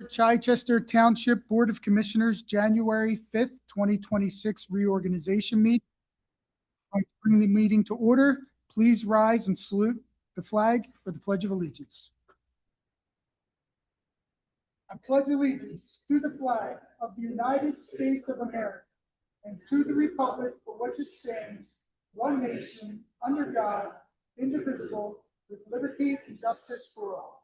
Chichester Township Board of Commissioners, January 5th, 2026 reorganization meeting. I bring the meeting to order. Please rise and salute the flag for the Pledge of Allegiance. I pledge allegiance to the flag of the United States of America and to the republic for which it stands, one nation, under God, indivisible, with liberty and justice for all.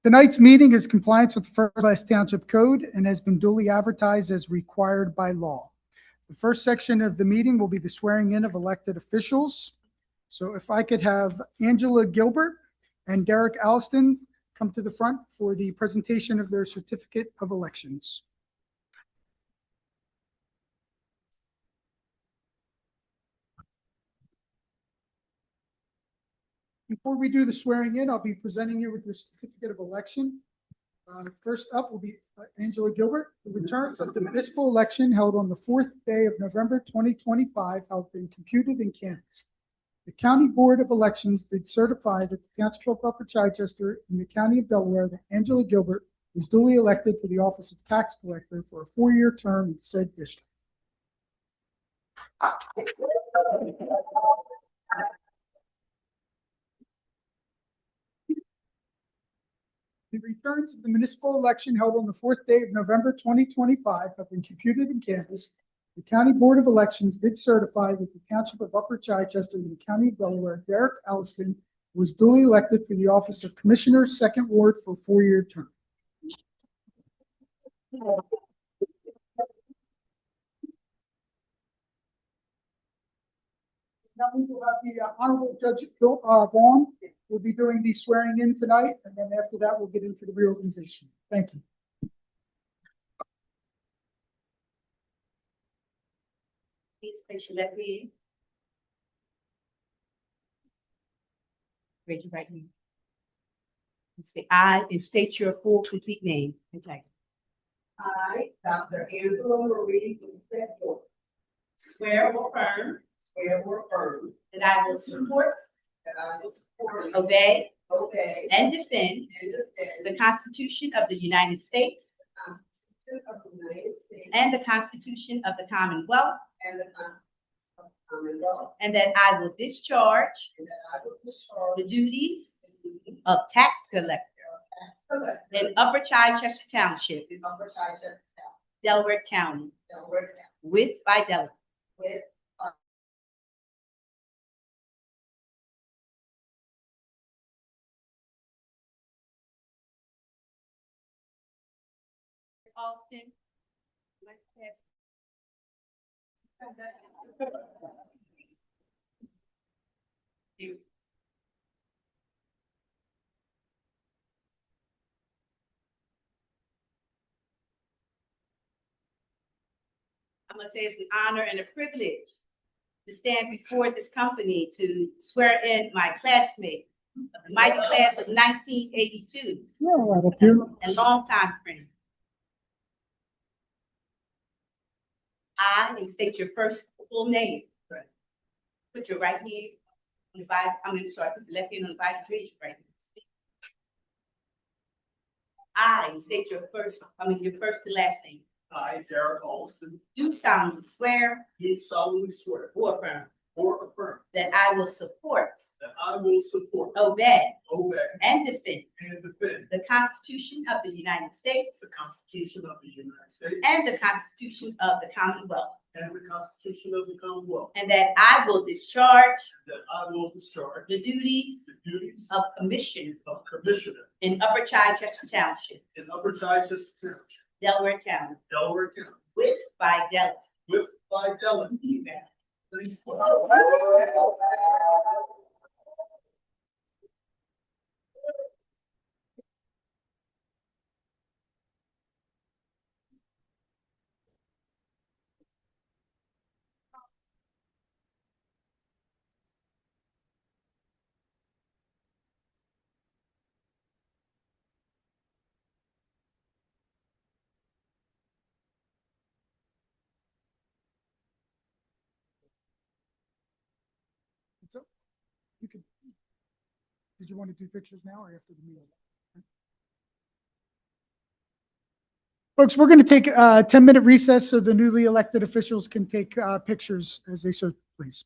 Tonight's meeting is compliance with the First Class Township Code and has been duly advertised as required by law. The first section of the meeting will be the swearing in of elected officials. So if I could have Angela Gilbert and Derek Alston come to the front for the presentation of their certificate of elections. Before we do the swearing in, I'll be presenting you with your certificate of election. First up will be Angela Gilbert. The returns of the municipal election held on the 4th day of November 2025 have been computed and canvassed. The County Board of Elections did certify that the Township of Upper Chichester in the County of Delaware that Angela Gilbert was duly elected to the office of tax collector for a 4-year term in said district. The returns of the municipal election held on the 4th day of November 2025 have been computed and canvassed. The County Board of Elections did certify that the Township of Upper Chichester in the County of Delaware, Derek Alston, was duly elected to the office of Commissioner, 2nd Ward for a 4-year term. Now we will have the Honorable Judge Vaughn will be doing the swearing in tonight, and then after that, we'll get into the reorganization. Thank you. Please place your left hand. Raise your right hand. And say I and state your full complete name and title. I, Dr. Angela Marie Gilbert, Swear or affirm swear or affirm that I will support, that I will support, obey, obey, and defend and defend the Constitution of the United States the Constitution of the United States and the Constitution of the Commonwealth, and the Constitution of the Commonwealth, and that I will discharge and that I will discharge the duties the duties of tax collector of tax collector in Upper Chichester Township, in Upper Chichester Township, Delaware County, Delaware County, with fidelity. with Often. I'm gonna say it's an honor and a privilege to stand before this company to swear in my classmate, the mighty class of 1982, and longtime friend. I, and state your first full name. Put your right hand on the Bible, put the left hand on the Bible, raise your right hand. I, and state your first and last name. I, Derek Alston, Do solemnly swear do solemnly swear or affirm or affirm that I will support, that I will support, obey, obey, and defend and defend the Constitution of the United States the Constitution of the United States and the Constitution of the Commonwealth, and the Constitution of the Commonwealth, and that I will discharge and that I will discharge the duties the duties of Commissioner of Commissioner in Upper Chichester Township, in Upper Chichester Township, Delaware County, Delaware County, with fidelity. with fidelity. Thank you. You could. Did you want to do pictures now or after the meeting? Folks, we're going to take a 10-minute recess so the newly elected officials can take pictures as they so please.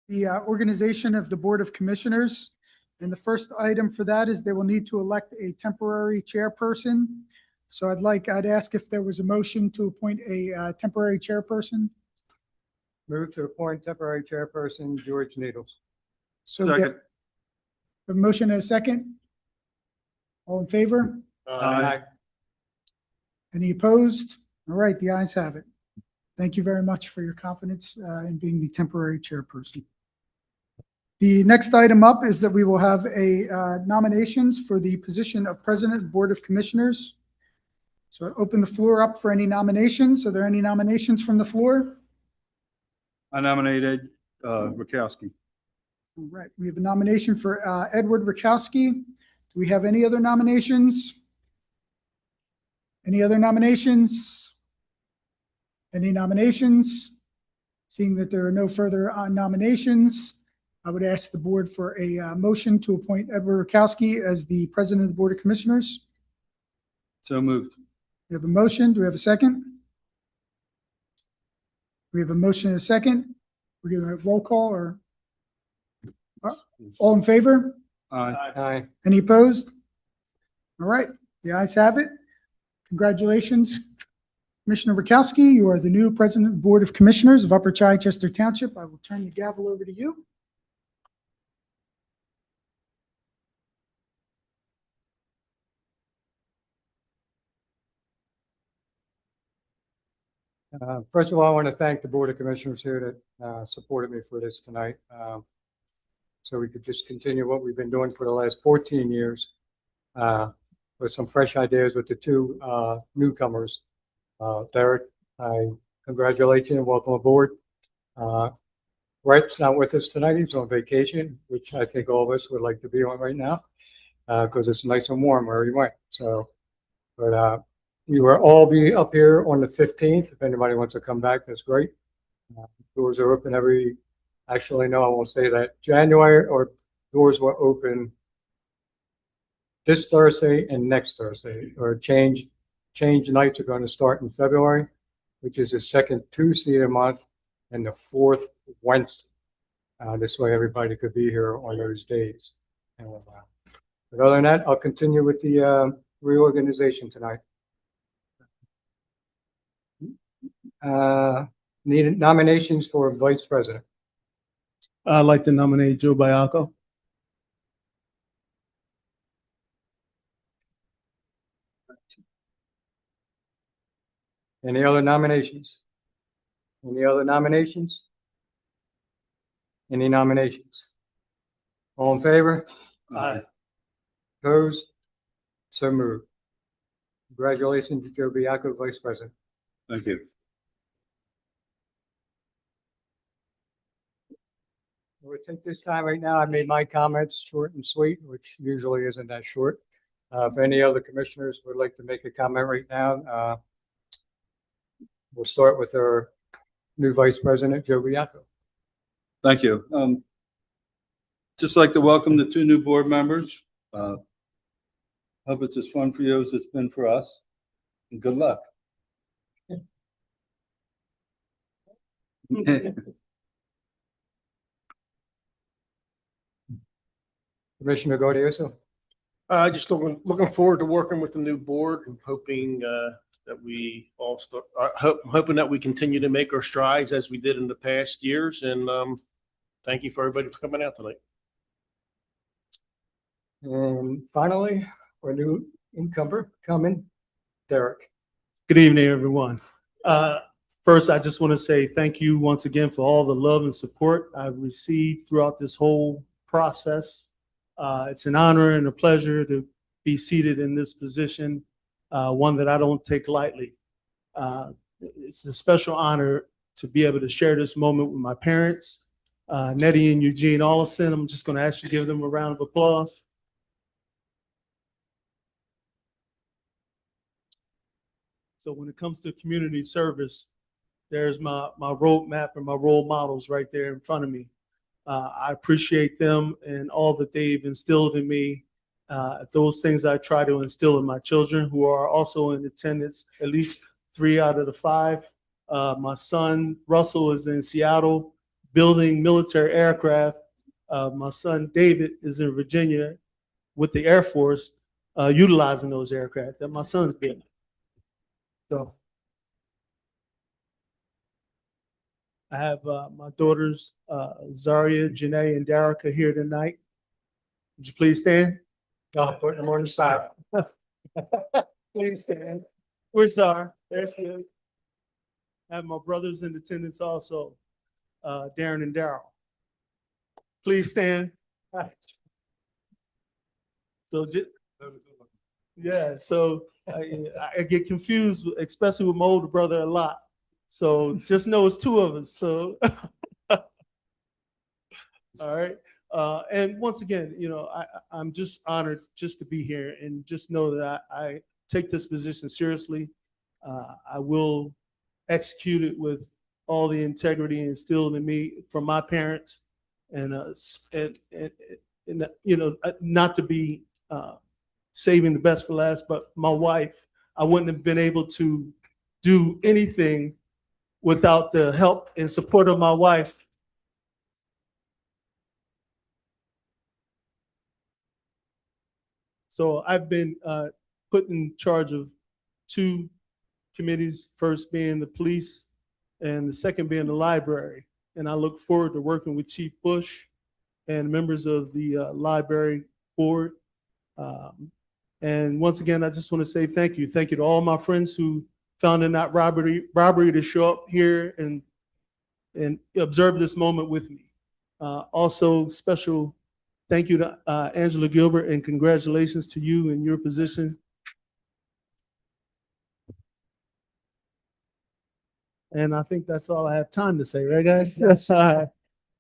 the organization of the Board of Commissioners. And the first item for that is they will need to elect a temporary chairperson. So I'd ask if there was a motion to appoint a temporary chairperson. Move to appoint temporary chairperson George Needles. So we have a motion and a second. All in favor? Any opposed? All right, the ayes have it. Thank you very much for your confidence in being the temporary chairperson. The next item up is that we will have a nominations for the position of President of Board of Commissioners. So I open the floor up for any nominations. Are there any nominations from the floor? I nominated Rakowski. All right, we have a nomination for Edward Rakowski. Do we have any other nominations? Any other nominations? Any nominations? Seeing that there are no further nominations, I would ask the board for a motion to appoint Edward Rakowski as the president of the Board of Commissioners. So moved. We have a motion. Do we have a second? We have a motion and a second. We're going to have roll call or all in favor? Aye. Any opposed? All right, the ayes have it. Congratulations, Commissioner Rakowski. You are the new President of the Board of Commissioners of Upper Chichester Township. I will turn the gavel over to you. First of all, I want to thank the Board of Commissioners here that supported me for this tonight. So we could just continue what we've been doing for the last 14 years with some fresh ideas with the two newcomers. Derek, I congratulate you and welcome aboard. Rhett's not with us tonight. He's on vacation, which I think all of us would like to be on right now because it's nice and warm where he went. So, but you will all be up here on the 15th. If anybody wants to come back, that's great. Doors are open actually, no, I won't say that. January or doors will open this Thursday and next Thursday, or change nights are going to start in February, which is the second Tuesday of the month and the fourth Wednesday. This way everybody could be here on those days. And, but other than that, I'll continue with the reorganization tonight. Needed nominations for vice president. I'd like to nominate Joe Bianco. Any other nominations? Any other nominations? Any nominations? All in favor? Aye. Opposed? So moved. Congratulations, Joe Bianco, vice president. Thank you. We'll take this time right now. I made my comments short and sweet, which usually isn't that short. If any other commissioners would like to make a comment right now, we'll start with our new vice president, Joe Bianco. Thank you. Just like to welcome the two new board members. Hope it's as fun for you as it's been for us. And good luck. Commissioner Gaudioso. Just looking forward to working with the new board and hoping that we all start, hoping that we continue to make our strides as we did in the past years. And thank you for everybody for coming out tonight. And finally, our new incumbent coming, Derek. Good evening, everyone. First, I just want to say thank you once again for all the love and support I've received throughout this whole process. It's an honor and a pleasure to be seated in this position, one that I don't take lightly. It's a special honor to be able to share this moment with my parents, Nettie and Eugene Allison. I'm just going to ask you to give them a round of applause. So when it comes to community service, there's my roadmap and my role models right there in front of me. I appreciate them and all that they've instilled in me. Those things I try to instill in my children, who are also in attendance, at least 3 out of the 5. My son, Russell, is in Seattle building military aircraft. My son David is in Virginia with the Air Force, utilizing those aircraft that my son's building. So I have my daughters, Zaria, Janae, and Darica here tonight. Would you please stand? I'll put them on the side. Please stand. Where's Zara? There she is. I have my brothers in attendance also, Darren and Daryl. Please stand. So, yeah, so I get confused, especially with my older brother a lot. So just know it's two of us. So, all right. And once again, I'm just honored just to be here, and just know that I take this position seriously. I will execute it with all the integrity instilled in me from my parents, and not to be saving the best for last, but my wife, I wouldn't have been able to do anything without the help and support of my wife. So I've been put in charge of two committees, first being the police and the second being the library. And I look forward to working with Chief Bush and members of the library board. And once again, I just want to say thank you. Thank you to all my friends who found it not robbery to show up here and observe this moment with me. Also, special thank you to Angela Gilbert, and congratulations to you in your position. And I think that's all I have time to say, right, guys?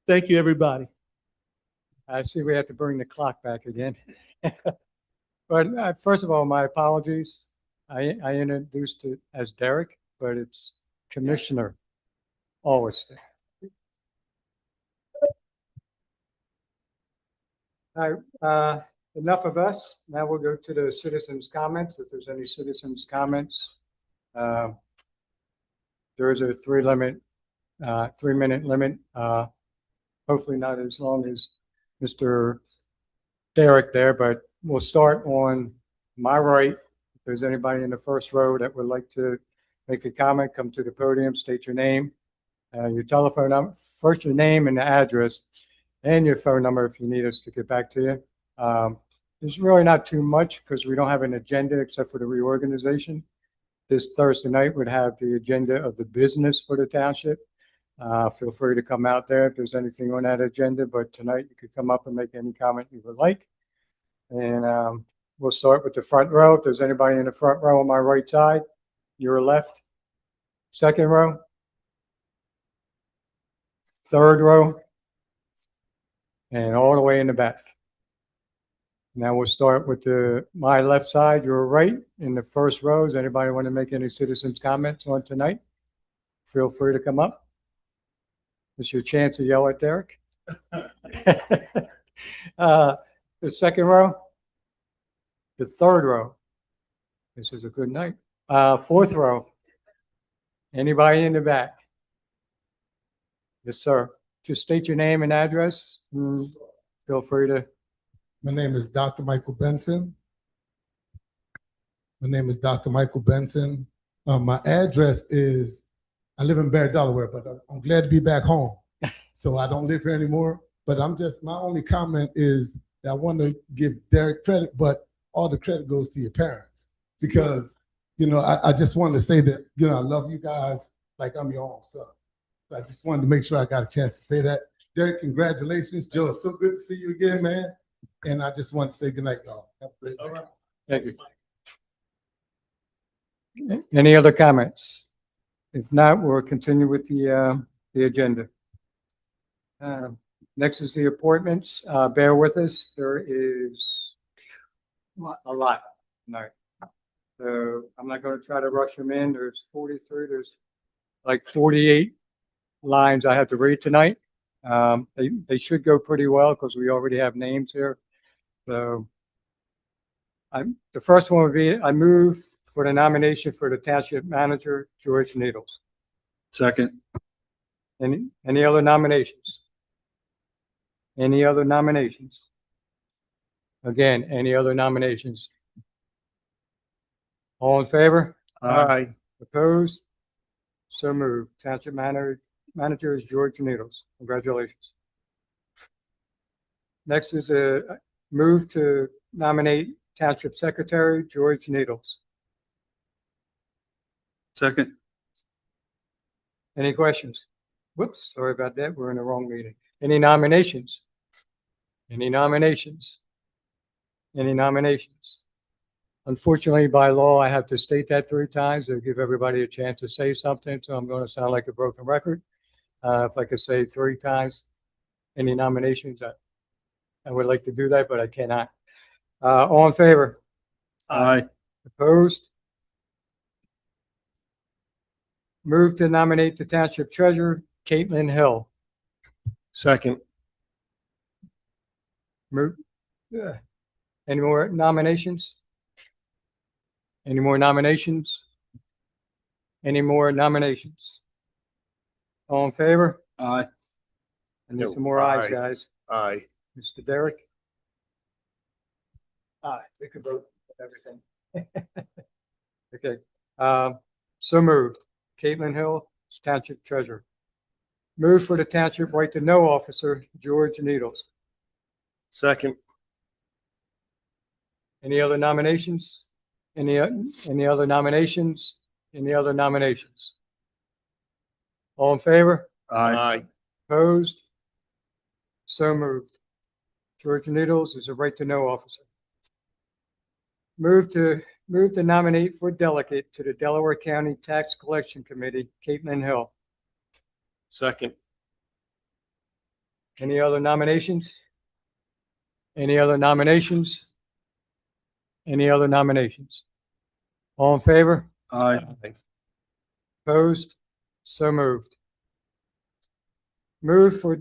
Thank you, everybody. I see we have to bring the clock back again. But first of all, my apologies. I introduced it as Derek, but it's Commissioner Always. All right, enough of us. Now we'll go to the citizens' comments. If there's any citizens' comments, there is a 3-minute limit. Hopefully not as long as Mr. Derek there, but we'll start on my right. If there's anybody in the first row that would like to make a comment, come to the podium, state your name, your telephone number, first your name and the address, and your phone number if you need us to get back to you. There's really not too much because we don't have an agenda except for the reorganization. This Thursday night would have the agenda of the business for the township. Feel free to come out there if there's anything on that agenda, but tonight you could come up and make any comment you would like. And we'll start with the front row. If there's anybody in the front row on my right side, your left, second row, third row, and all the way in the back. Now we'll start with my left side, your right, in the first row. Does anybody want to make any citizens' comments on tonight? Feel free to come up. It's your chance to yell at Derek. The second row, the third row. This is a good night. Fourth row. Anybody in the back? Yes, sir. Just state your name and address. Feel free to. My name is Dr. Michael Benson. My address is, I live in Barry, Delaware, but I'm glad to be back home. So I don't live here anymore. But my only comment is that I want to give Derek credit, but all the credit goes to your parents. Because, I just wanted to say that, I love you guys like I'm your own son. So I just wanted to make sure I got a chance to say that. Derek, congratulations. Joe, it's so good to see you again, man. And I just want to say good night, y'all. Have a great night. Thank you. Any other comments? If not, we'll continue with the agenda. Next is the appointments. Bear with us. There is a lot tonight. So I'm not going to try to rush them in. There's 43. There's like 48 lines I have to read tonight. They should go pretty well because we already have names here. So the first one would be, I move for the nomination for the township manager, George Needles. Second. Any other nominations? Any other nominations? Again, any other nominations? All in favor? Aye. Opposed? So moved. Township manager is George Needles. Congratulations. Next is a move to nominate Township Secretary George Needles. Second. Any questions? Whoops, sorry about that. We're in the wrong meeting. Any nominations? Any nominations? Any nominations? Unfortunately, by law, I have to state that 3 times to give everybody a chance to say something, so I'm going to sound like a broken record. If I could say 3 times, any nominations, I would like to do that, but I cannot. All in favor? Aye. Opposed? Move to nominate the Township Treasurer, Caitlin Hill. Second. Move. Any more nominations? Any more nominations? Any more nominations? All in favor? Aye. I need some more ayes, Aye. guys. Aye. Mr. Derrick? Aye. We can vote on everything. Okay. So moved. Caitlin Hill, Township Treasurer. Move for the Township Right to Know Officer, George Needles. Second. Any other nominations? Any other nominations? Any other nominations? All in favor? Aye. Opposed? So moved. George Needles is a right to know officer. Move to nominate for delegate to the Delaware County Tax Collection Committee, Caitlin Hill. Second. Any other nominations? Any other nominations? Any other nominations? All in favor? Aye. Opposed? So moved. Move for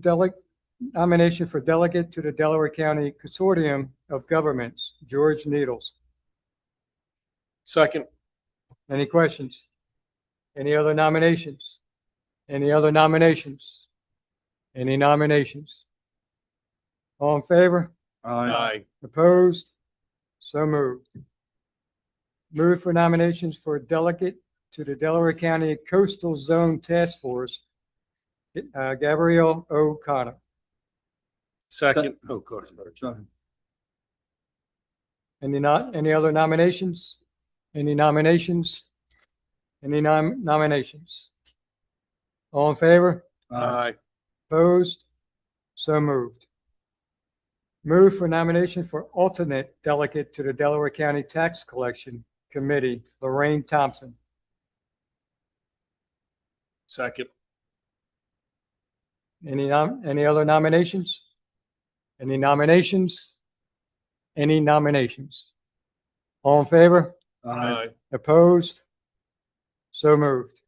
nomination for delegate to the Delaware County Consortium of Governments, George Needles. Second. Any questions? Any other nominations? Any other nominations? Any nominations? All in favor? Aye. Opposed? So moved. Move for nominations for delegate to the Delaware County Coastal Zone Task Force, Gabrielle O'Connor. Second. Oh, God. Any other nominations? Any nominations? Any nominations? All in favor? Aye. Opposed? So moved. Move for nomination for alternate delegate to the Delaware County Tax Collection Committee, Lorraine Thompson. Second. Any other nominations? Any nominations? Any nominations? All in favor? Aye. Opposed? So moved.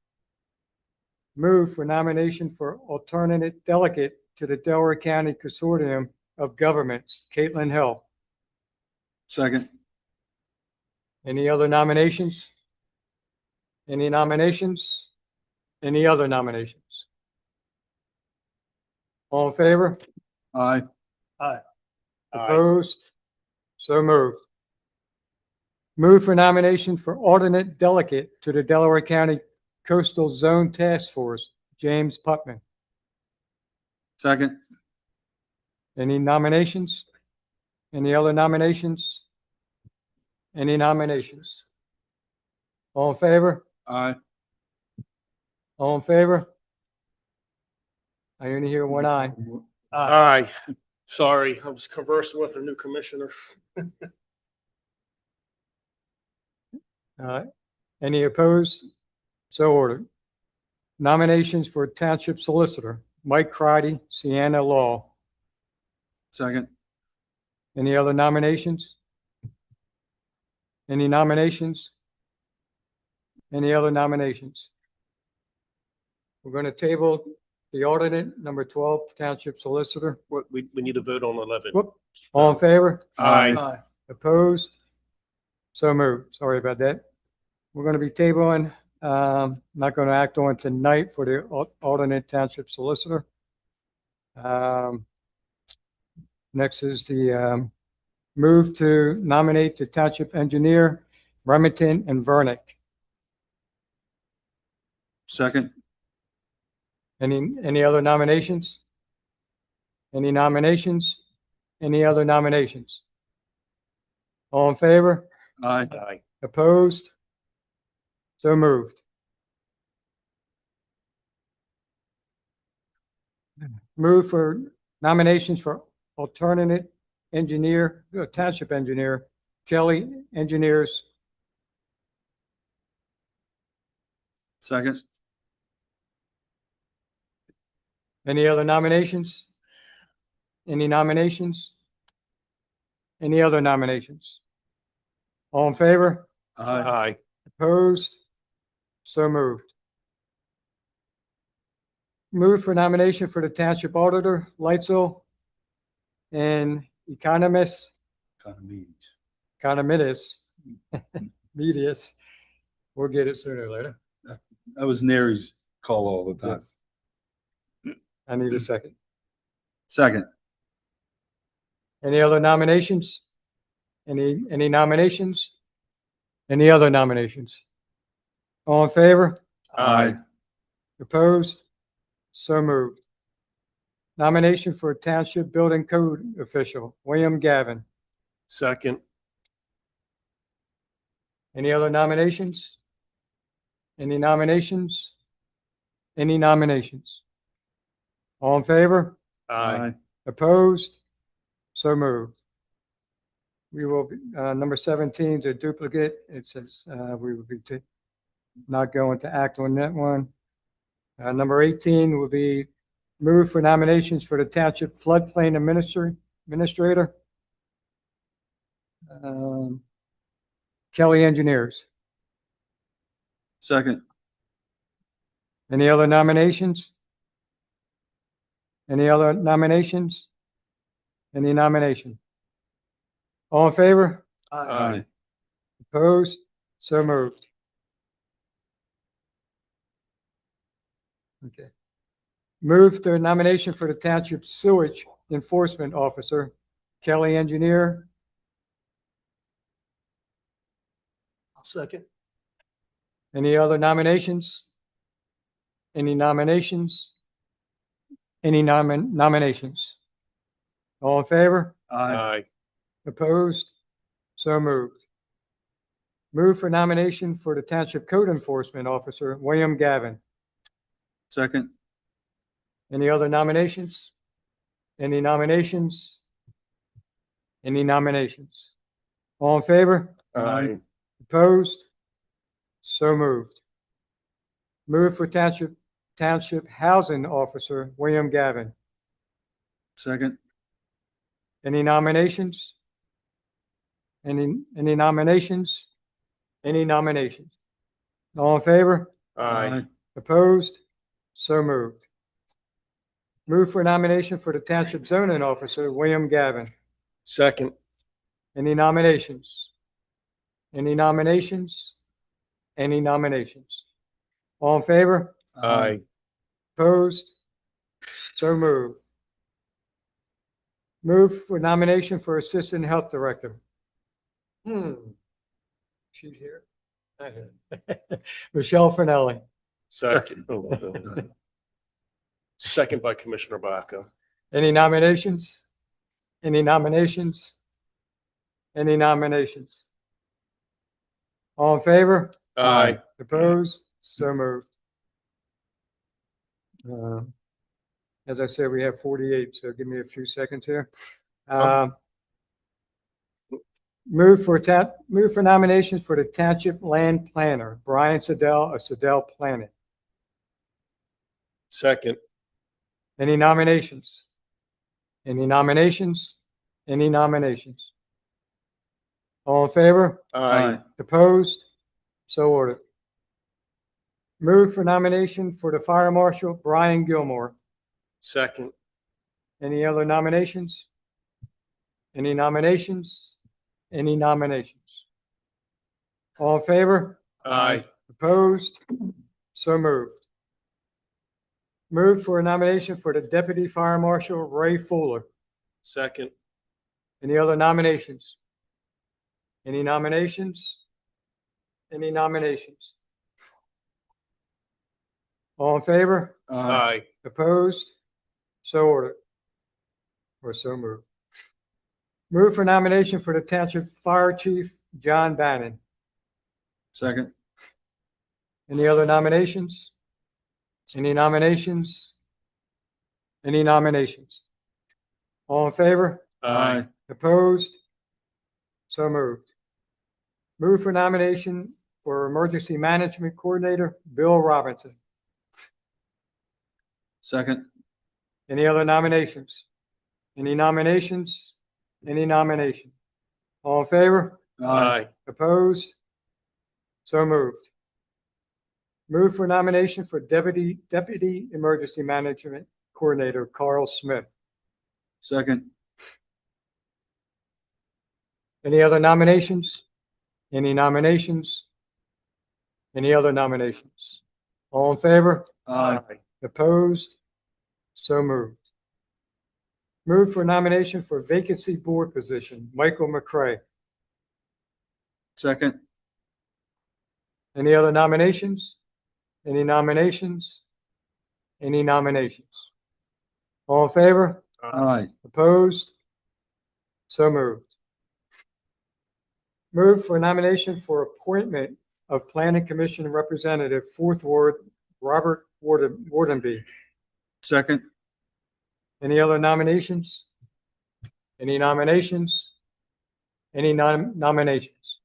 Move for nomination for alternate delegate to the Delaware County Consortium of Governments, Caitlin Hill. Second. Any other nominations? Any nominations? Any other nominations? All in favor? Aye. Aye. Opposed? So moved. Move for nomination for alternate delegate to the Delaware County Coastal Zone Task Force, James Putman. Second. Any nominations? Any other nominations? Any nominations? All in favor? Aye. All in favor? I only hear one aye. Aye. Sorry, I was conversing with our new commissioner. Any opposed? So ordered. Nominations for Township Solicitor, Mike Crotty, Sienna Law. Second. Any other nominations? Any nominations? Any other nominations? We're going to table the alternate, number 12, Township Solicitor. We need a vote on 11. Whoop. All in favor? Aye. Opposed? So moved. Sorry about that. We're going to be tabling Not going to act on tonight for the alternate township solicitor. Next is the move to nominate the township engineer, Remington and Vernick. Second. Any other nominations? Any nominations? Any other nominations? All in favor? Aye. Aye. Opposed? So moved. Move for nominations for alternate engineer, township engineer, Kelly Engineers. Second. Any other nominations? Any nominations? Any other nominations? All in favor? Aye. Opposed? So moved. Move for nomination for the township auditor, Lightsell, and economist, economist, medius. We'll get it sooner or later. That was Nary's call all the time. Yes. I need a second. Second. Any other nominations? Any nominations? Any other nominations? All in favor? Aye. Opposed? So moved. Nomination for Township Building Code Official, William Gavin. Second. Any other nominations? Any nominations? Any nominations? All in favor? Aye. Opposed? So moved. We will, be number 17 is a duplicate. It says we will be not going to act on that one. Number 18 will be move for nominations for the Township Floodplain Administrator. Kelly Engineers. Second. Any other nominations? Any other nominations? Any nomination? All in favor? Aye. Opposed? So moved. Okay. Move to nomination for the Township Sewage Enforcement Officer, Kelly Engineer. I'll second. Any other nominations? Any nominations? Any nominations? All in favor? Aye. Opposed? So moved. Move for nomination for the Township Code Enforcement Officer, William Gavin. Second. Any other nominations? Any nominations? Any nominations? All in favor? Aye. Opposed? So moved. Move for Township Housing Officer, William Gavin. Second. Any nominations? Any nominations? Any nominations? All in favor? Aye. Opposed? So moved. Move for nomination for the Township Zoning Officer, William Gavin. Second. Any nominations? Any nominations? Any nominations? All in favor? Aye. Opposed? So moved. Move for nomination for Assistant Health Director. She's here. Not here. Michelle Finelli. Second. Second by Commissioner Baca. Any nominations? Any nominations? Any nominations? All in favor? Aye. Opposed? So moved. As I said, we have 48, so give me a few seconds here. Move for nominations for the Township Land Planner, Brian Siddell of Siddell Planning. Second. Any nominations? Any nominations? Any nominations? All in favor? Aye. Opposed? So ordered. Move for nomination for the Fire Marshal, Brian Gilmore. Second. Any other nominations? Any nominations? Any nominations? All in favor? Aye. Opposed? So moved. Move for a nomination for the Deputy Fire Marshal Ray Fuller. Second. Any other nominations? Any nominations? Any nominations? All in favor? Aye. Opposed? So ordered. Or so moved. Move for nomination for the Township Fire Chief, John Bannon. Second. Any other nominations? Any nominations? Any nominations? All in favor? Aye. Opposed? So moved. Move for nomination for Emergency Management Coordinator, Bill Robinson. Second. Any other nominations? Any nominations? Any nomination? All in favor? Aye. Opposed? So moved. Move for nomination for Deputy Emergency Management Coordinator, Carl Smith. Second. Any other nominations? Any nominations? Any other nominations? All in favor? Aye. Opposed? So moved. Move for nomination for vacancy board position, Michael McCray. Second. Any other nominations? Any nominations? Any nominations? All in favor? Aye. Opposed? So moved. Move for nomination for appointment of Planning Commission Representative, Fourth Ward, Robert Wardenby. Second. Any other nominations? Any nominations? Any nominations?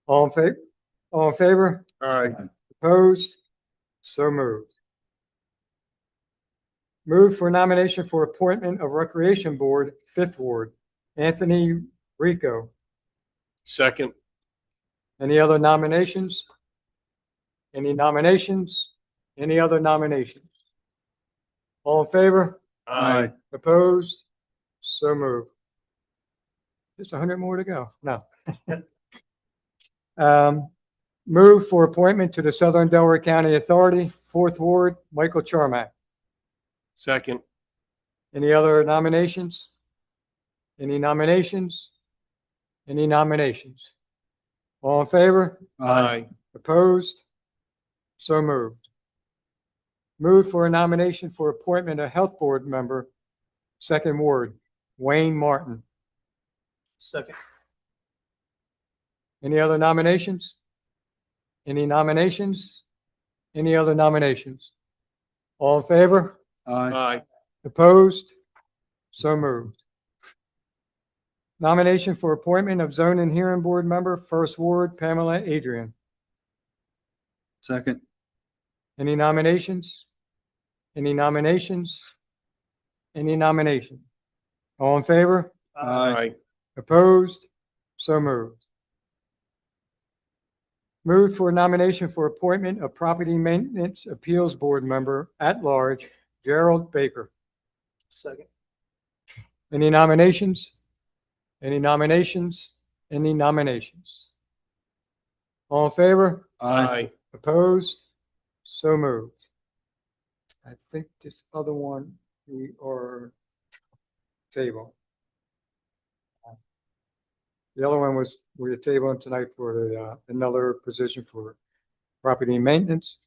All in favor? All in favor? Aye. Opposed? So moved. Move for nomination for appointment of Recreation Board, Fifth Ward, Anthony Rico. Second. Any other nominations? Any nominations? Any other nominations? All in favor? Aye. Opposed? So moved. Just 100 more to go. No. Move for appointment to the Southern Delaware County Authority, Fourth Ward, Michael Charmack. Second. Any other nominations? Any nominations? Any nominations? All in favor? Aye. Opposed? So moved. Move for a nomination for appointment of Health Board member, Second Ward, Wayne Martin. Second. Any other nominations? Any nominations? Any other nominations? All in favor? Aye. Aye. Opposed? So moved. Nomination for appointment of Zone and Hearing Board member, First Ward, Pamela Adrian. Second. Any nominations? Any nominations? Any nomination? All in favor? Aye. Opposed? So moved. Moved for nomination for appointment of Property Maintenance Appeals Board member at large, Gerald Baker. Second. Any nominations? Any nominations? Any nominations? All in favor? Aye. Opposed? So moved. I think this other one we are table. The other one was, we are tabling tonight for the, another position for property maintenance.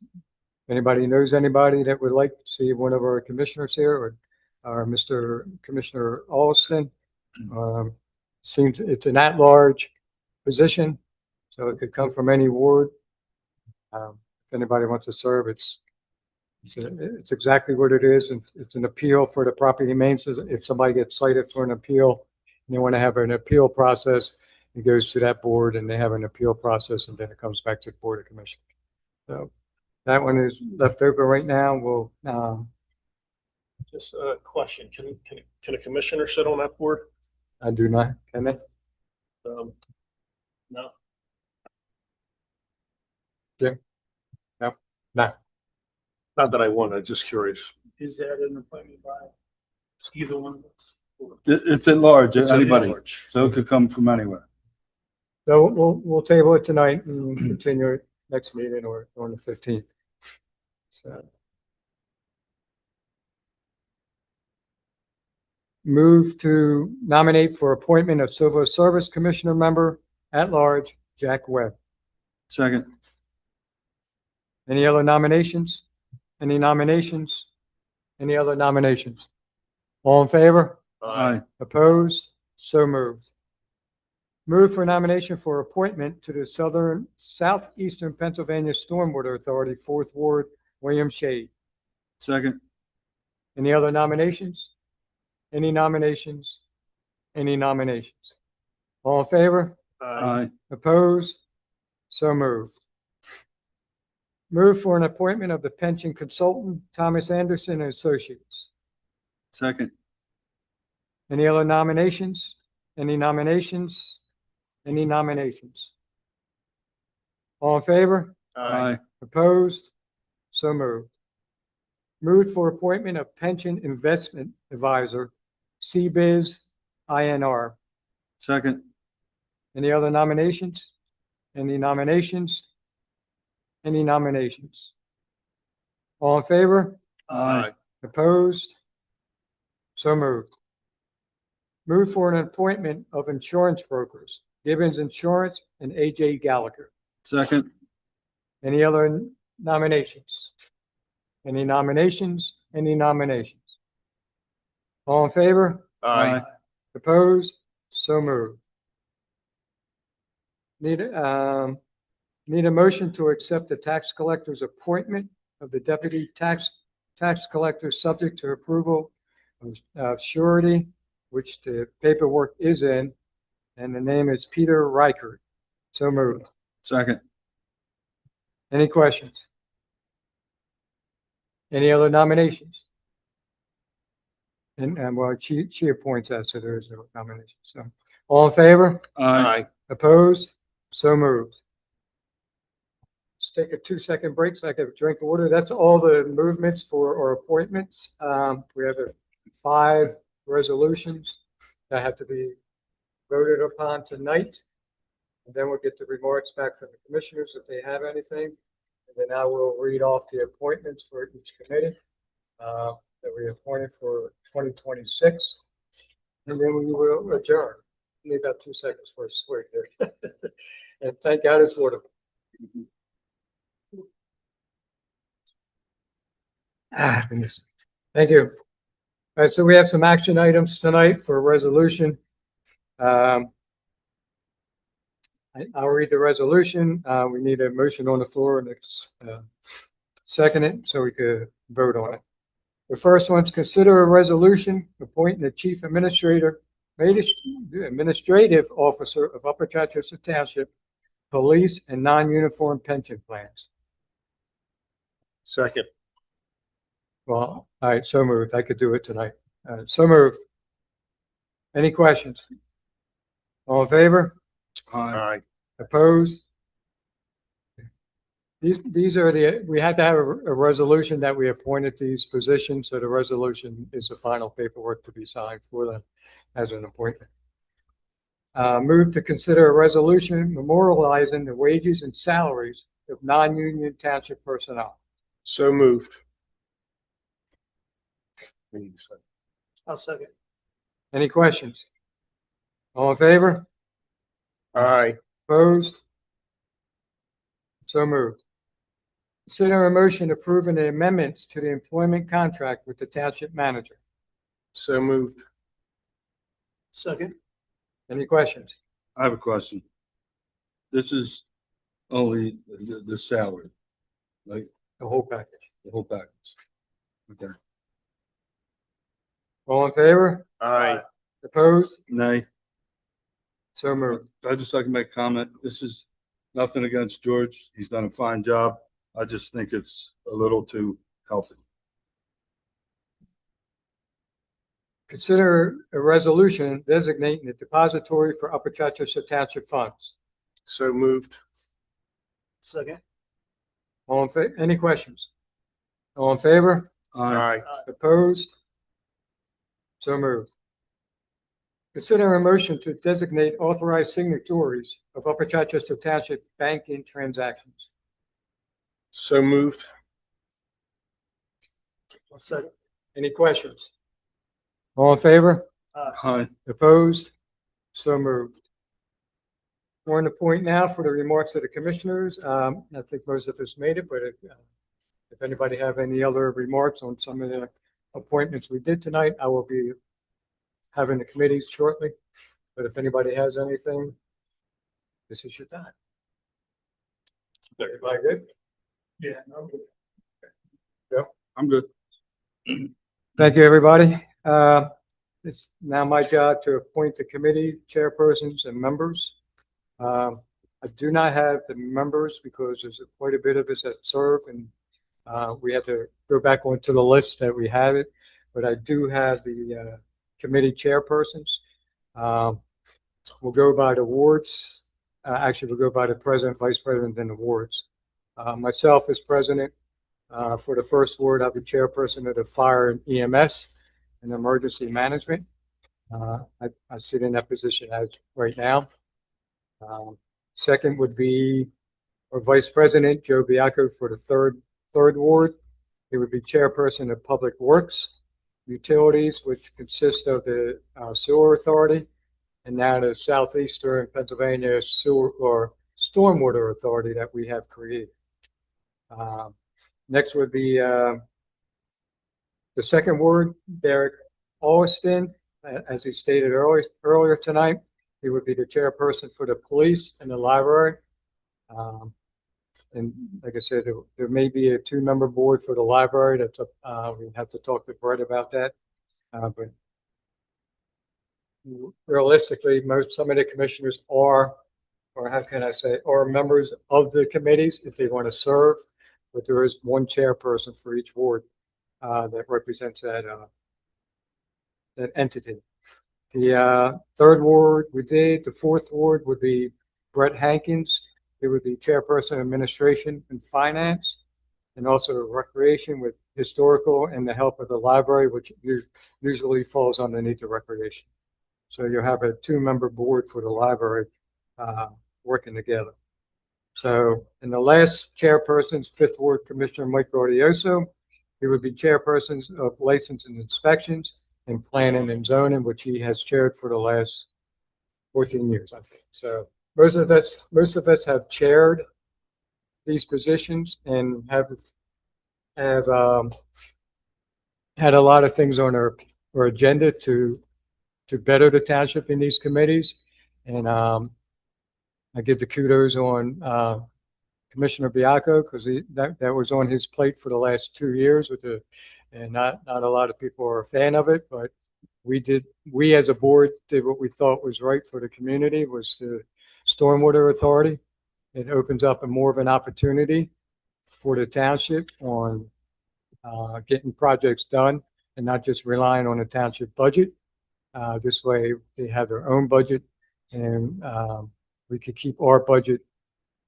Anybody knows anybody that would like to see one of our commissioners here, or Mr. Commissioner Olson? Seems it's an at-large position, so it could come from any ward. If anybody wants to serve, it's exactly what it is, and it's an appeal for the property maintenance. If somebody gets cited for an appeal, and they want to have an appeal process, it goes to that board, and they have an appeal process, and then it comes back to the Board of Commissioners. So that one is left open right now. We'll, Just a question. Can a commissioner sit on that board? I do not, can they? No. No. Not that I want, I'm just curious. Is that an appointment by either one of us? It's at large, It's at anybody, large. so it could come from anywhere. So we'll table it tonight and continue it next meeting or on the 15th. So. Move to nominate for appointment of Civil Service Commissioner member at large, Jack Webb. Second. Any other nominations? Any nominations? Any other nominations? All in favor? Aye. Opposed? So moved. Move for nomination for appointment to the Southeastern Pennsylvania Stormwater Authority, 4th Ward, William Shade. Second. Any other nominations? Any nominations? Any nominations? All in favor? Aye. Opposed? So moved. Move for an appointment of the pension consultant, Thomas Anderson and Associates. Second. Any other nominations? Any nominations? Any nominations? All in favor? Aye. Opposed? So moved. Moved for appointment of pension investment advisor, CBIZ INR. Second. Any other nominations? Any nominations? Any nominations? All in favor? Aye. Opposed? So moved. Move for an appointment of insurance brokers, Gibbons Insurance and AJ Gallagher. Second. Any other nominations? Any nominations? Any nominations? All in favor? Aye. Opposed? So moved. Need a motion to accept the tax collector's appointment of the deputy tax collector subject to approval of surety, which the paperwork is in, and the name is Peter Reichert. So moved. Second. Any questions? Any other nominations? And well, she appoints that, so there is no nomination. So, all in favor? Aye. Opposed? So moved. Let's take a 2-second break so I can have a drink of water. That's all the movements for our appointments. We have 5 resolutions that have to be voted upon tonight. And then we'll get the remarks back from the commissioners if they have anything. And then I will read off the appointments for each committee that we appointed for 2026. And then we will adjourn. Need about 2 seconds for a swig here. And thank God it's water. Goodness. Thank you. All right, so we have some action items tonight for a resolution. I'll read the resolution. We need a motion on the floor and second it so we could vote on it. The first one's consider a resolution appointing the chief administrative officer of Upper Chichester Township Police and non-uniform pension plans. Second. Well, all right, so moved. I could do it tonight. So moved. Any questions? All in favor? Aye. Opposed? These are we had to have a resolution that we appointed these positions, so the resolution is the final paperwork to be signed for them as an appointment. Move to consider a resolution memorializing the wages and salaries of non-union township personnel. So moved. I'll second. Any questions? All in favor? Aye. Opposed? So moved. Consider a motion approving the amendments to the employment contract with the township manager. So moved. Second. Any questions? I have a question. This is only the salary, like The whole package. the whole package. Okay. All in favor? Aye. Opposed? Nay. So moved. I'd just like to make a comment. This is nothing against George. He's done a fine job. I just think it's a little too healthy. Consider a resolution designating a depository for Upper Chichester Township funds. So moved. Second. All in favor? Any questions? All in favor? Aye. Opposed? So moved. Consider a motion to designate authorized signatories of Upper Chichester Township banking transactions. So moved. Any questions? All in favor? Aye. Opposed? So moved. We're on the point now for the remarks of the commissioners. I think most of us made it, but if anybody have any other remarks on some of the appointments we did tonight, I will be having the committees shortly. But if anybody has anything, this is your time. Everybody good? Yeah. I'm good. Thank you, everybody. It's now my job to appoint the committee chairpersons and members. I do not have the members because there's quite a bit of us that serve, and we have to go back onto the list that we have it. But I do have the committee chairpersons. We'll go by the wards. Actually, we'll go by the president, vice president, and the wards. Myself as president. For the first ward, I'll be chairperson of the fire and EMS and emergency management. I sit in that position right now. Second would be our vice president, Joe Biacco, for the third ward. He would be chairperson of public works, utilities, which consist of the sewer authority, and now the Southeastern Pennsylvania sewer or stormwater authority that we have created. Next would be the second ward, Derek Alston, as he stated earlier tonight. He would be the chairperson for the police and the library. And like I said, there may be a 2-member board for the library. That's we have to talk to Brett about that. But realistically, some of the commissioners are, or how can I say, are members of the committees if they want to serve. But there is one chairperson for each ward that represents that entity. The third ward we did. The fourth ward would be Brett Hankins. He would be chairperson, administration, and finance, and also recreation with historical and the help of the library, which usually falls underneath the recreation. So you'll have a 2-member board for the library working together. So, and the last chairperson's 5th Ward Commissioner Mike Gaudioso. He would be chairpersons of license and inspections and planning and zoning, which he has chaired for the last 14 years, I think. So most of us have chaired these positions and have had a lot of things on our agenda to better the township in these committees. And I give the kudos on Commissioner Biacco because that was on his plate for the last 2 years and not a lot of people are a fan of it, but we as a board did what we thought was right for the community, was the stormwater authority. It opens up more of an opportunity for the township on getting projects done and not just relying on the township budget. This way they have their own budget, and we could keep our budget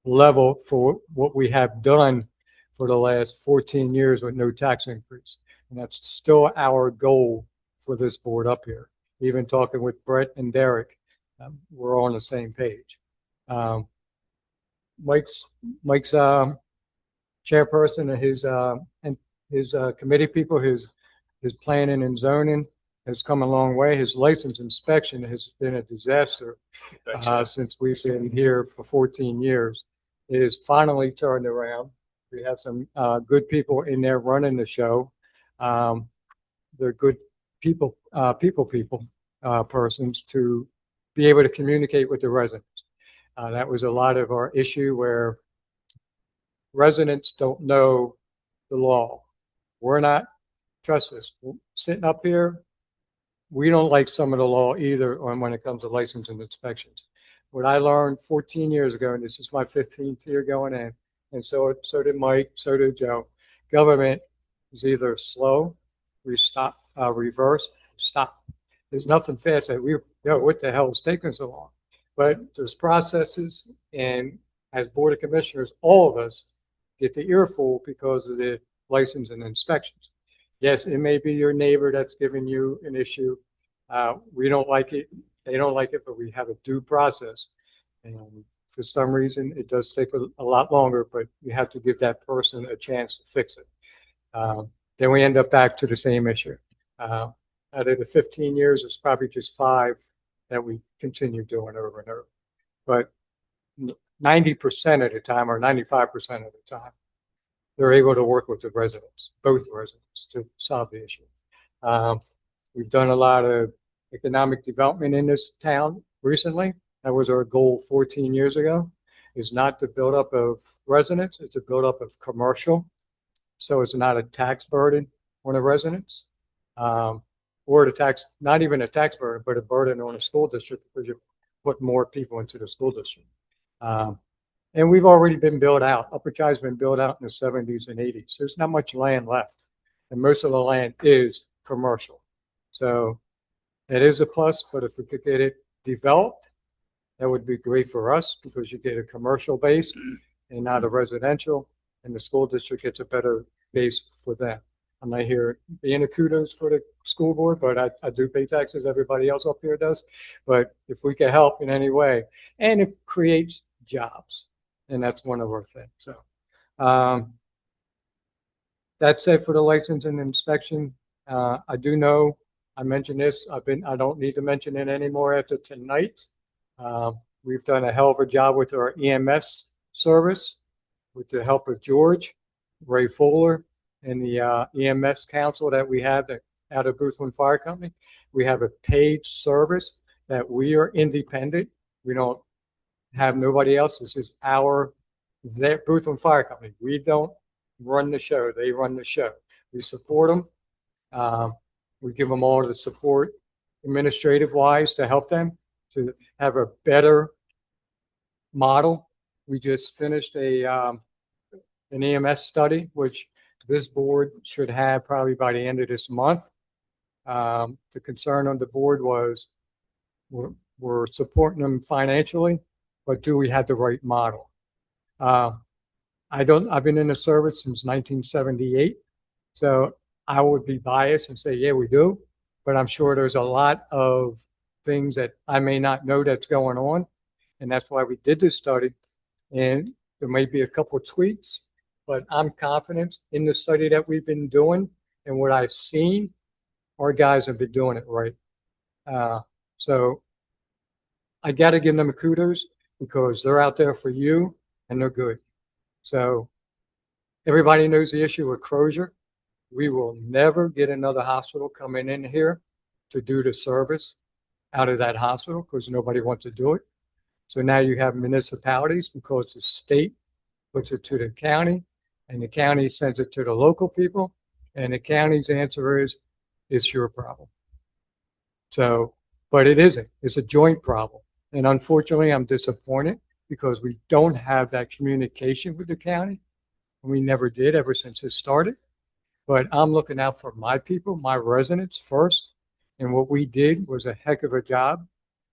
level for what we have done for the last 14 years with no tax increase. And that's still our goal for this board up here. Even talking with Brett and Derek, we're all on the same page. Mike's chairperson and his committee people, his planning and zoning has come a long way. His license inspection has been a disaster since we've been here for 14 years. It is finally turned around. We have some good people in there running the show. They're good people persons to be able to communicate with the residents. That was a lot of our issue where residents don't know the law. We're not, trust us, sitting up here, we don't like some of the law either when it comes to license and inspections. What I learned 14 years ago, and this is my 15th year going in, and so did Mike, so did Joe, government is either slow, reverse, stop. There's nothing fast. What the hell is taking so long? But there's processes, and as Board of Commissioners, all of us get the earful because of the license and inspections. Yes, it may be your neighbor that's giving you an issue. We don't like it. They don't like it, but we have a due process. And for some reason, it does take a lot longer, but you have to give that person a chance to fix it. Then we end up back to the same issue. Out of the 15 years, it's probably just 5 that we continue doing over and over. But 90% of the time, or 95% of the time, they're able to work with the residents, both residents, to solve the issue. We've done a lot of economic development in this town recently. That was our goal 14 years ago, is not the buildup of residents, it's a buildup of commercial. So it's not a tax burden on the residents, or the tax, not even a tax burden, but a burden on a school district because you put more people into the school district. And we've already been built out. Upper Chi's been built out in the 70s and 80s. There's not much land left. And most of the land is commercial. So it is a plus, but if we could get it developed, that would be great for us because you get a commercial base and not a residential, and the school district gets a better base for them. I'm not here being a kudos for the school board, but I do pay taxes. Everybody else up here does. But if we can help in any way, and it creates jobs, and that's one of our things. So that's it for the license and inspection. I do know I mentioned this. I don't need to mention it anymore after tonight. We've done a hell of a job with our EMS service with the help of George, Ray Fuller, and the EMS council that we have out of Boothland Fire Company. We have a paid service that we are independent. We don't have nobody else. This is their Boothland Fire Company. We don't run the show. They run the show. We support them. We give them all the support administrative wise to help them to have a better model. We just finished an EMS study, which this board should have probably by the end of this month. The concern on the board was we're supporting them financially, but do we have the right model? I've been in the service since 1978, so I would be biased and say, yeah, we do, but I'm sure there's a lot of things that I may not know that's going on, and that's why we did this study. And there may be a couple of tweaks, but I'm confident in the study that we've been doing and what I've seen, our guys have been doing it right. So I got to give them a kudos because they're out there for you and they're good. So everybody knows the issue with Crozier. We will never get another hospital coming in here to do the service out of that hospital because nobody wants to do it. So now you have municipalities because the state puts it to the county and the county sends it to the local people. And the county's answer is, it's your problem. So, but it isn't. It's a joint problem. And unfortunately, I'm disappointed because we don't have that communication with the county. We never did ever since it started. But I'm looking out for my people, my residents first. And what we did was a heck of a job.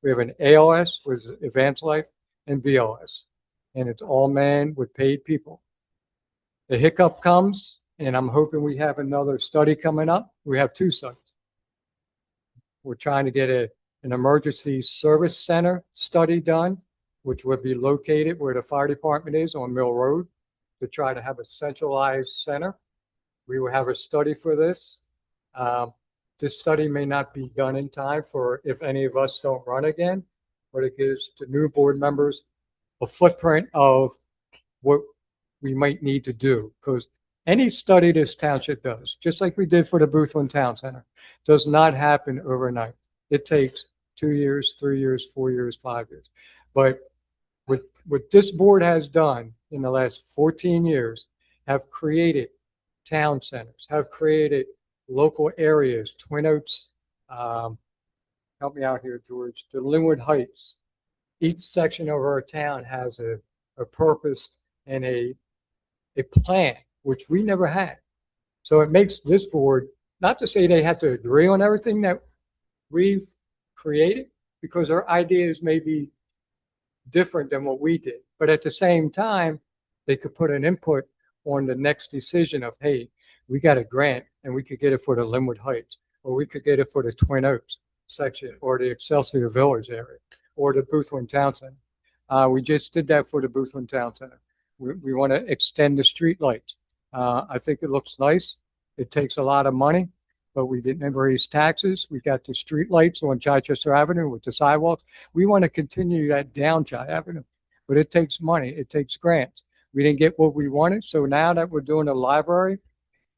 We have an ALS with Advanced Life and BLS. And it's all men with paid people. The hiccup comes, and I'm hoping we have another study coming up. We have 2 studies. We're trying to get an emergency service center study done, which would be located where the fire department is on Mill Road, to try to have a centralized center. We will have a study for this. This study may not be done in time for if any of us don't run again, but it gives the new board members a footprint of what we might need to do. Because any study this township does, just like we did for the Boothland Town Center, does not happen overnight. It takes 2 years, 3 years, 4 years, 5 years. But what this board has done in the last 14 years, have created town centers, have created local areas, Twin Oaks, help me out here, George, the Linwood Heights. Each section of our town has a purpose and a plan, which we never had. So it makes this board, not to say they have to agree on everything that we've created, because our ideas may be different than what we did. But at the same time, they could put an input on the next decision of, hey, we got a grant and we could get it for the Linwood Heights, or we could get it for the Twin Oaks section, or the Excelsior Village area, or the Boothland Town Center. We just did that for the Boothland Town Center. We want to extend the street lights. I think it looks nice. It takes a lot of money, but we didn't raise taxes. We got the street lights on Chichester Avenue with the sidewalks. We want to continue that down Chi Avenue, but it takes money. It takes grants. We didn't get what we wanted. So now that we're doing a library,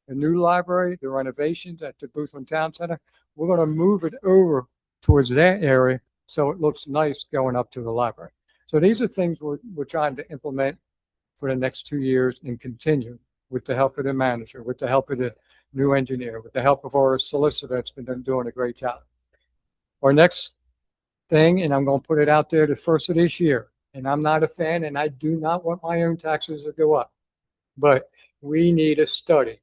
a new library, the renovations at the Boothland Town Center, we're going to move it over towards that area so it looks nice going up to the library. So these are things we're trying to implement for the next 2 years and continue with the help of the manager, with the help of the new engineer, with the help of our solicitor that's been doing a great job. Our next thing, and I'm going to put it out there the first of this year, and I'm not a fan, and I do not want my own taxes to go up, but we need a study.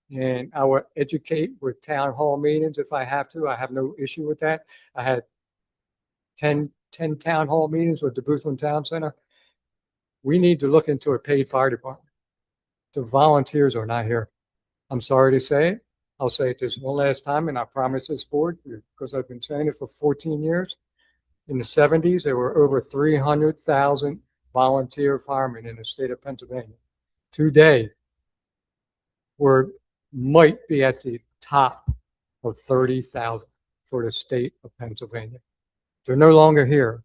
And I will educate with town hall meetings if I have to. I have no issue with that. I had 10 town hall meetings with the Boothland Town Center. We need to look into a paid fire department. The volunteers are not here. I'm sorry to say it. I'll say it this one last time, and I promise this board, because I've been saying it for 14 years. In the 70s, there were over 300,000 volunteer firemen in the state of Pennsylvania. Today, we're might be at the top of 30,000 for the state of Pennsylvania. They're no longer here.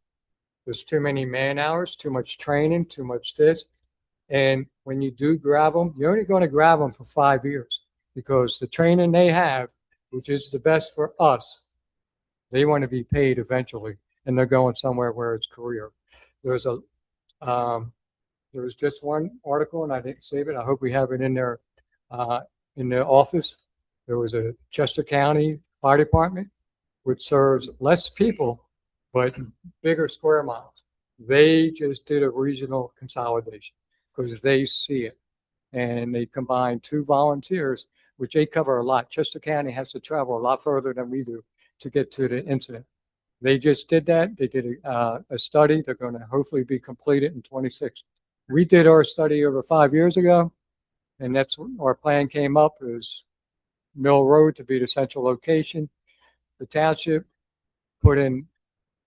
There's too many man hours, too much training, too much this. And when you do grab them, you're only going to grab them for 5 years because the training they have, which is the best for us, they want to be paid eventually, and they're going somewhere where it's career. There was just one article, and I didn't save it. I hope we have it in there in the office. There was a Chester County Fire Department, which serves less people, but bigger square miles. They just did a regional consolidation because they see it. And they combined 2 volunteers, which they cover a lot. Chester County has to travel a lot further than we do to get to the incident. They just did that. They did a study. They're going to hopefully be completed in 26. We did our study over 5 years ago. And that's when our plan came up is Mill Road to be the central location. The township put in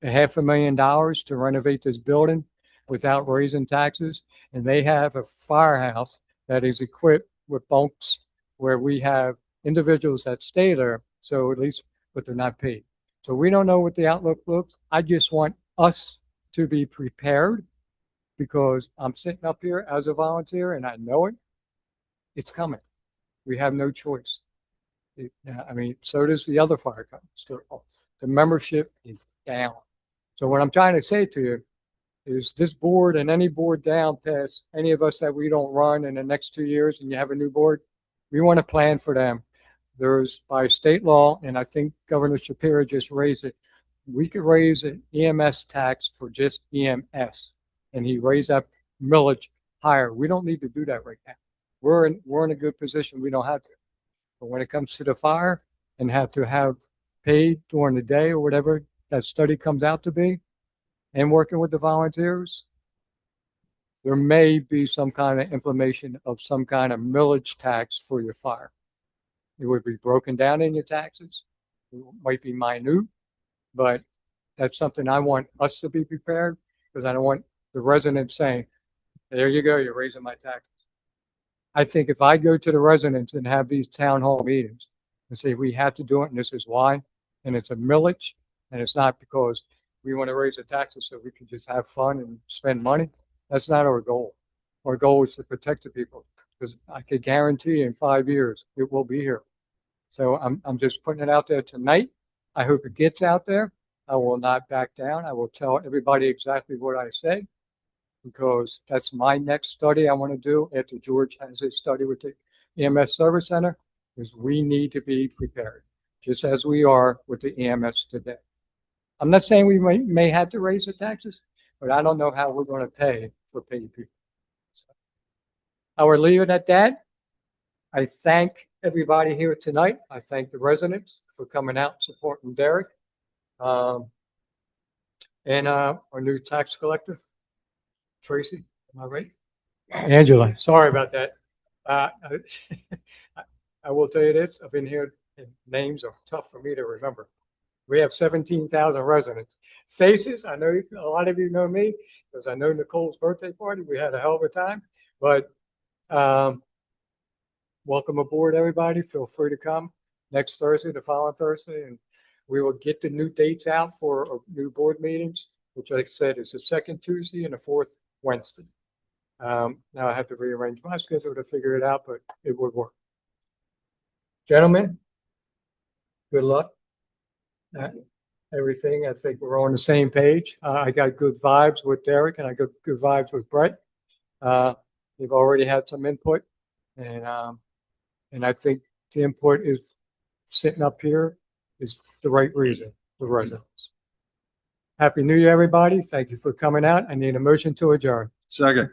$500,000 to renovate this building without raising taxes. And they have a firehouse that is equipped with bunks where we have individuals that stay there. So at least, but they're not paid. So we don't know what the outlook looks. I just want us to be prepared because I'm sitting up here as a volunteer and I know it. It's coming. We have no choice. I mean, so does the other fire companies. The membership is down. So what I'm trying to say to you is this board and any board down past any of us that we don't run in the next 2 years and you have a new board, we want to plan for them. There's by state law, and I think Governor Shapiro just raised it, we could raise an EMS tax for just EMS. And he raised that millage higher. We don't need to do that right now. We're in a good position. We don't have to. But when it comes to the fire and have to have paid during the day or whatever that study comes out to be, and working with the volunteers, there may be some kind of implementation of some kind of millage tax for your fire. It would be broken down in your taxes. It might be minute, but that's something I want us to be prepared because I don't want the residents saying, there you go, you're raising my taxes. I think if I go to the residents and have these town hall meetings and say, we have to do it and this is why, and it's a millage, and it's not because we want to raise the taxes so we can just have fun and spend money. That's not our goal. Our goal is to protect the people because I could guarantee you in 5 years it will be here. So I'm just putting it out there tonight. I hope it gets out there. I will not back down. I will tell everybody exactly what I say because that's my next study I want to do after George has his study with the EMS Service Center is we need to be prepared just as we are with the EMS today. I'm not saying we may have to raise the taxes, but I don't know how we're going to pay for paid people. So I will leave it at that. I thank everybody here tonight. I thank the residents for coming out and supporting Derek. And our new tax collector, Tracy, am I right? Angela, sorry about that. I will tell you this, I've been here, and names are tough for me to remember. We have 17,000 residents. Faces, I know a lot of you know me because I know Nicole's birthday party. We had a hell of a time, but welcome aboard, everybody. Feel free to come next Thursday, the following Thursday, and we will get the new dates out for our new board meetings, which, like I said, is the second Tuesday and the fourth Wednesday. Now I have to rearrange my schedule to figure it out, but it would work. Gentlemen, good luck. Everything, I think we're on the same page. I got good vibes with Derek and I got good vibes with Brett. They've already had some input and I think the input is sitting up here is the right reason for residents. Happy New Year, everybody. Thank you for coming out. I need a motion to adjourn. Second.